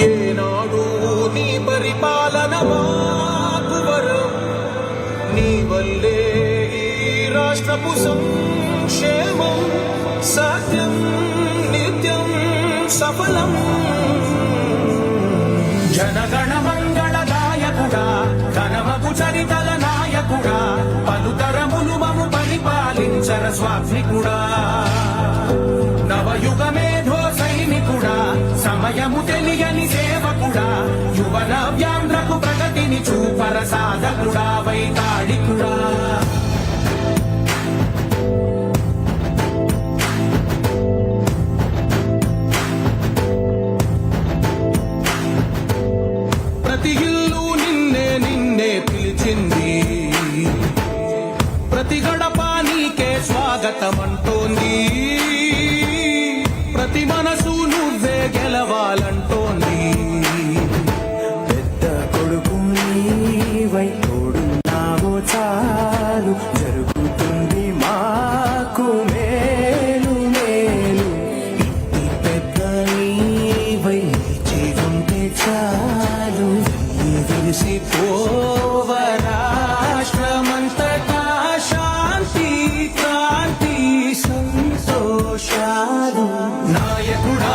ఏనాడు నీ పరిపాలన మాకు వరం, నీ వల్లే ఈ రాష్ట్రపు సంక్షేమం సత్యం నిత్యం సఫలం. జనగణ మంగళ దాయకుడా, ఘనమగు చరితల నాయకుడా, పలుతరములు మము పరిపాలించర స్వాత్మికుడా, నవయుగ మేధో సైనికుడా, సమయము తెలియని సేవకుడా, యువన వ్యాంధ్రకు ప్రగతిని చూపర సాధకుడా, వైతాళికుడా. ప్రతి ఇల్లు నిన్నే నిన్నే పిలిచింది, ప్రతి గడప నీకే స్వాగతమంటోంది, ప్రతి మనసు నువ్వే గెలవాలంటోంది. పెద్ద కొడుకు నీవై తోడున్నావో చాలు, జరుగుతుంది మాకు మేలు మేలు. ఇంటి పెద్ద నీవై జీవుంటే చాలు, విరిసిపోవ రాష్ట్రమంతటా శాంతి క్రాంతి సంతోషాలు. నాయకుడా